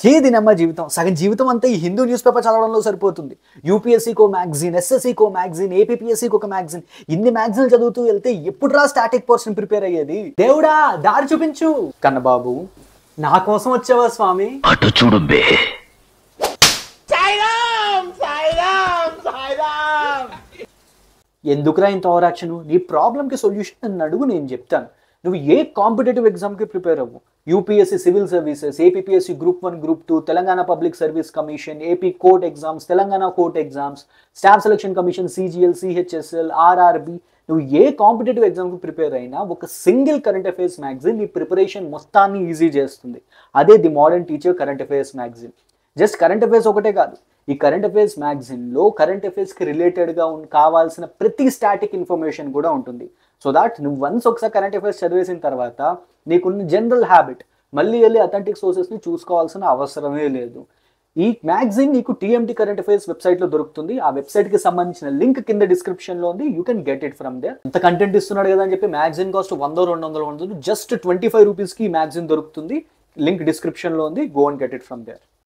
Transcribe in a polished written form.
ఏదినమ్మా జీవితం, సగం జీవితం అంతా ఈ హిందూ న్యూస్ పేపర్ చదవడంలో సరిపోతుంది. యూపీఎస్సీకో మ్యాగజైన్, ఎస్ఎస్సీకో మ్యాగజైన్, ఏపీపీఎస్సీకి ఒక మ్యాగజైన్, ఇన్ని మ్యాగజైన్లు చదువుతూ వెళ్తే ఎప్పుడురా స్టాటిక్ పర్సన్ ప్రిపేర్ అయ్యేది? దేవుడా దారి చూపించు. కన్నబాబు నా కోసం వచ్చావా స్వామి? అటు చూడు బే. ఎందుకురా ఇంత ఓవర్ యాక్షన్? నీ ప్రాబ్లంకి సొల్యూషన్ నన్ను అడుగు, నేను చెప్తాను. నువ్వు ఏ కాంపిటేటివ్ ఎగ్జామ్కి ప్రిపేర్ అవ్వు, UPSC civil services, APPSC group 1 group 2, Telangana public service commission, AP court exams, Telangana court exams, staff selection commission, CGL, CHSL, RRB, నువ్వు ఏ కాంపిటేటివ్ ఎగ్జామ్కి ప్రిపేర్ అయినా ఒక సింగిల్ కరెంట్ అఫైర్స్ మ్యాగజైన్ నీ ప్రిపరేషన్ మొత్తాన్ని ఈజీ చేస్తుంది. అదే the modern teacher current affairs magazine. Just current affairs ఒకటే కాదు, ఈ కరెంట్ అఫైర్స్ మ్యాగజైన్లో కరెంట్ అఫైర్స్కి రిలేటెడ్గా కావాల్సిన ప్రతి స్టాటిక్ ఇన్ఫర్మేషన్ కూడా ఉంటుంది. సో దాట్ నువ్వు వన్స్ ఒకసారి కరెంట్ అఫైర్స్ చదివేసిన తర్వాత నీకున్న జనరల్ హ్యాబిట్ మళ్ళీ వెళ్ళి అథెంటిక్ సోర్సెస్ని చూసుకోవాల్సిన అవసరమే లేదు. ఈ మ్యాగజైన్ నీకు టీఎంటీ కరెంట్ అఫైర్స్ వెబ్సైట్లో దొరుకుతుంది. ఆ వెబ్సైట్కి సంబంధించిన లింక్ కింద డిస్క్రిప్షన్లో ఉంది. You can get it from there. అంత కంటెంట్ ఇస్తున్నాడు కదా అని చెప్పి మ్యాగజైన్ కాస్ట్ 100-200 ఉంటుంది. జస్ట్ 25 రూపీస్కి ఈ మ్యాగజైన్ దొరుకుతుంది. లింక్ డిస్క్రిప్షన్లో ఉంది. Go and get it from there.